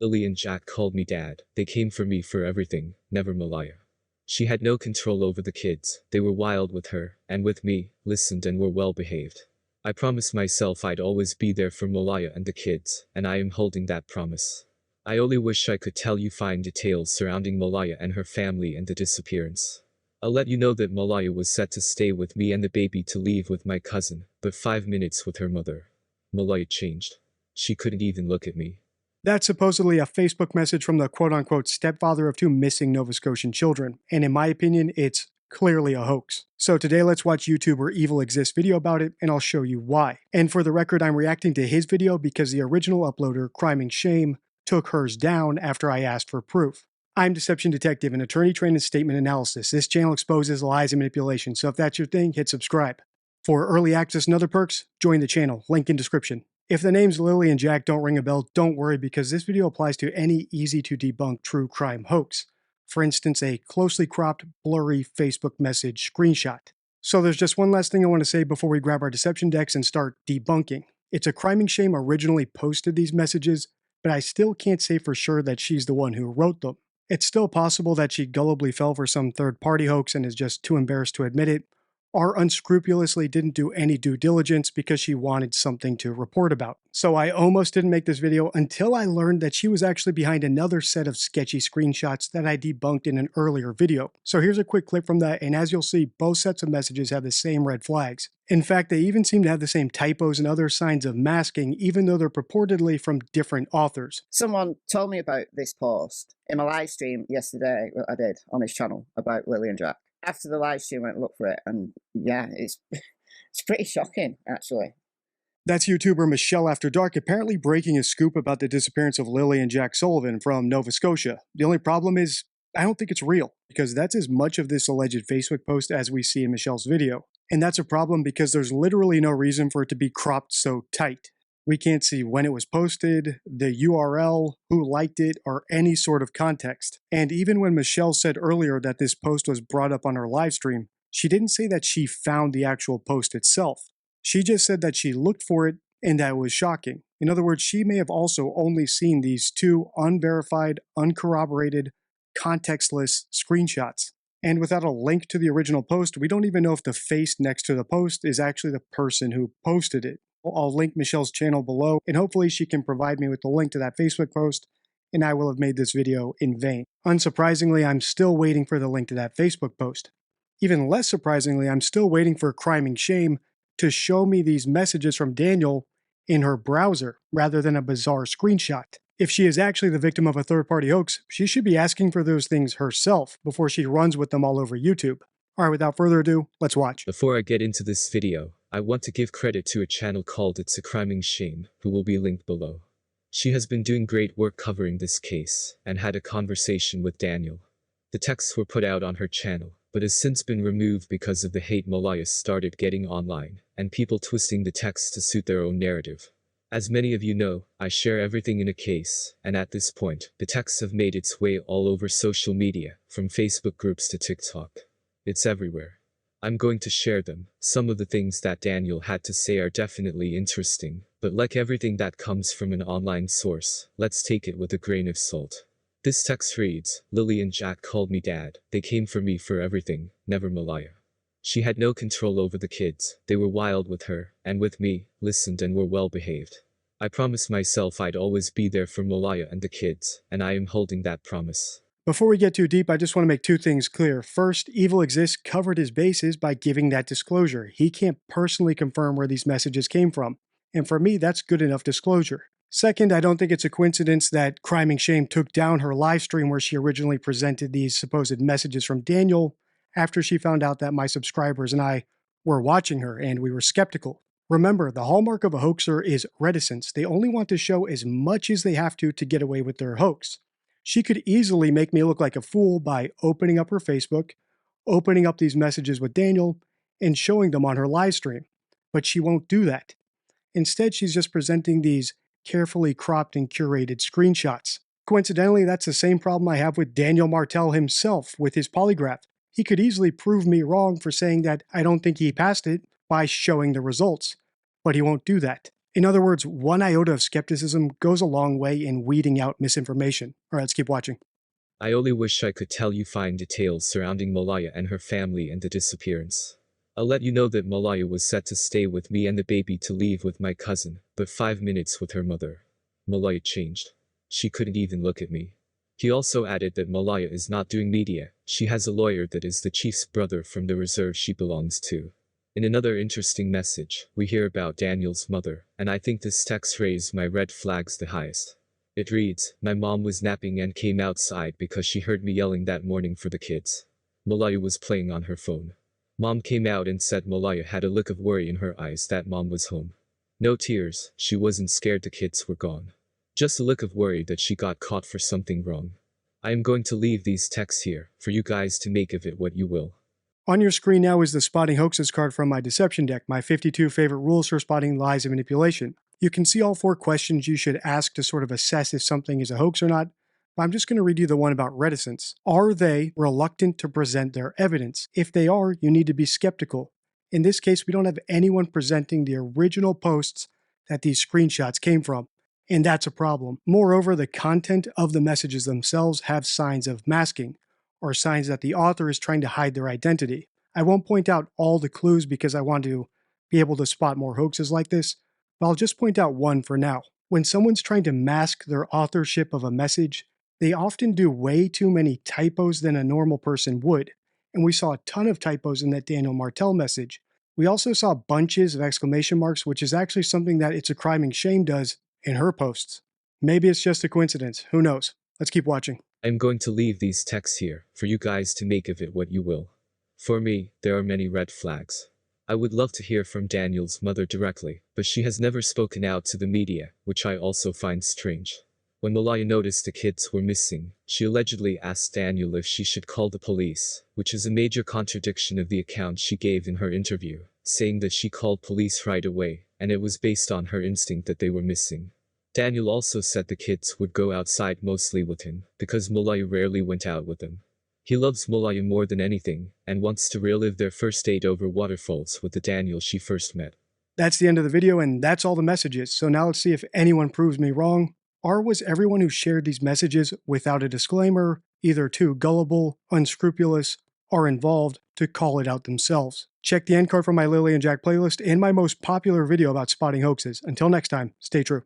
Lily and Jack called me dad. They came for me for everything, never Malaya. She had no control over the kids. They were wild with her, and with me, listened and were well behaved. I promised myself I'd always be there for Malaya and the kids, and I am holding that promise. I only wish I could tell you fine details surrounding Malaya and her family and the disappearance. I'll let you know that Malaya was set to stay with me and the baby to leave with my cousin, but 5 minutes with her mother. Malaya changed. She couldn't even look at me. That's supposedly a Facebook message from the quote-unquote stepfather of 2 missing Nova Scotian children, and in my opinion, it's clearly a hoax. So today let's watch YouTuber Evil Exists video about it, and I'll show you why. And for the record, I'm reacting to his video because the original uploader, Crime and Shame, took hers down after I asked for proof. I'm Deception Detective, an attorney trained in statement analysis. This channel exposes lies and manipulation, so if that's your thing, hit subscribe. For early access and other perks, join the channel, link in description. If the names Lily and Jack don't ring a bell, don't worry because this video applies to any easy-to-debunk true crime hoax. For instance, a closely cropped, blurry Facebook message screenshot. So there's just one last thing I want to say before we grab our deception decks and start debunking. It's a Crime and Shame originally posted these messages, but I still can't say for sure that she's the one who wrote them. It's still possible that she gullibly fell for some third-party hoax and is just too embarrassed to admit it, or unscrupulously didn't do any due diligence because she wanted something to report about. So I almost didn't make this video until I learned that she was actually behind another set of sketchy screenshots that I debunked in an earlier video. So here's a quick clip from that, and as you'll see, both sets of messages have the same red flags. In fact, they even seem to have the same typos and other signs of masking, even though they're purportedly from different authors. Someone told me about this post in my live stream yesterday, I did on his channel about Lily and Jack. After the live stream, I went to look for it, and yeah, it's pretty shocking, actually. That's YouTuber Michelle After Dark apparently breaking a scoop about the disappearance of Lily and Jack Sullivan from Nova Scotia. The only problem is, I don't think it's real, because that's as much of this alleged Facebook post as we see in Michelle's video. And that's a problem because there's literally no reason for it to be cropped so tight. We can't see when it was posted, the URL, who liked it, or any sort of context. And even when Michelle said earlier that this post was brought up on her live stream, she didn't say that she found the actual post itself. She just said that she looked for it and that it was shocking. In other words, she may have also only seen these 2 unverified, uncorroborated, contextless screenshots. And without a link to the original post, we don't even know if the face next to the post is actually the person who posted it. I'll link Michelle's channel below, and hopefully she can provide me with the link to that Facebook post, and I will have made this video in vain. Unsurprisingly, I'm still waiting for the link to that Facebook post. Even less surprisingly, I'm still waiting for Crime and Shame to show me these messages from Daniel in her browser, rather than a bizarre screenshot. If she is actually the victim of a third-party hoax, she should be asking for those things herself before she runs with them all over YouTube. Alright, without further ado, let's watch. Before I get into this video, I want to give credit to a channel called It's a Crime and Shame, who will be linked below. She has been doing great work covering this case, and had a conversation with Daniel. The texts were put out on her channel, but has since been removed because of the hate Malaya started getting online, and people twisting the texts to suit their own narrative. As many of you know, I share everything in a case, and at this point, the texts have made its way all over social media, from Facebook groups to TikTok. It's everywhere. I'm going to share them. Some of the things that Daniel had to say are definitely interesting, but like everything that comes from an online source, let's take it with a grain of salt. This text reads, Lily and Jack called me dad. They came for me for everything, never Malaya. She had no control over the kids. They were wild with her, and with me, listened and were well behaved. I promised myself I'd always be there for Malaya and the kids, and I am holding that promise. Before we get too deep, I just want to make 2 things clear. First, Evil Exists covered his bases by giving that disclosure. He can't personally confirm where these messages came from, and for me, that's good enough disclosure. Second, I don't think it's a coincidence that Crime and Shame took down her live stream where she originally presented these supposed messages from Daniel after she found out that my subscribers and I were watching her and we were skeptical. Remember, the hallmark of a hoaxer is reticence. They only want to show as much as they have to get away with their hoax. She could easily make me look like a fool by opening up her Facebook, opening up these messages with Daniel, and showing them on her live stream. But she won't do that. Instead, she's just presenting these carefully cropped and curated screenshots. Coincidentally, that's the same problem I have with Daniel Martel himself with his polygraph. He could easily prove me wrong for saying that I don't think he passed it by showing the results, but he won't do that. In other words, one iota of skepticism goes a long way in weeding out misinformation. All right, let's keep watching. I only wish I could tell you fine details surrounding Malaya and her family and the disappearance. I'll let you know that Malaya was set to stay with me and the baby to leave with my cousin, but 5 minutes with her mother. Malaya changed. She couldn't even look at me. He also added that Malaya is not doing media, she has a lawyer that is the chief's brother from the reserve she belongs to. In another interesting message, we hear about Daniel's mother, and I think this text raised my red flags the highest. It reads, my mom was napping and came outside because she heard me yelling that morning for the kids. Malaya was playing on her phone. Mom came out and said Malaya had a look of worry in her eyes that mom was home. No tears, she wasn't scared the kids were gone. Just a look of worry that she got caught for something wrong. I am going to leave these texts here, for you guys to make of it what you will. On your screen now is the Spotting Hoaxes card from my deception deck, my 52 favorite rules for spotting lies and manipulation. You can see all 4 questions you should ask to sort of assess if something is a hoax or not. I'm just going to read you the one about reticence. Are they reluctant to present their evidence? If they are, you need to be skeptical. In this case, we don't have anyone presenting the original posts that these screenshots came from, and that's a problem. Moreover, the content of the messages themselves have signs of masking, or signs that the author is trying to hide their identity. I won't point out all the clues because I want to be able to spot more hoaxes like this, but I'll just point out one for now. When someone's trying to mask their authorship of a message, they often do way too many typos than a normal person would, and we saw a ton of typos in that Daniel Martell message. We also saw bunches of exclamation marks, which is actually something that It's a Crime and Shame does in her posts. Maybe it's just a coincidence, who knows? Let's keep watching. I'm going to leave these texts here, for you guys to make of it what you will. For me, there are many red flags. I would love to hear from Daniel's mother directly, but she has never spoken out to the media, which I also find strange. When Malaya noticed the kids were missing, she allegedly asked Daniel if she should call the police, which is a major contradiction of the account she gave in her interview, saying that she called police right away, and it was based on her instinct that they were missing. Daniel also said the kids would go outside mostly with him, because Malaya rarely went out with them. He loves Malaya more than anything, and wants to relive their first date over waterfalls with the Daniel she first met. That's the end of the video, and that's all the messages. So now let's see if anyone proves me wrong. Or was everyone who shared these messages without a disclaimer either too gullible, unscrupulous, or involved to call it out themselves? Check the end card from my Lily and Jack playlist and my most popular video about spotting hoaxes. Until next time, stay true.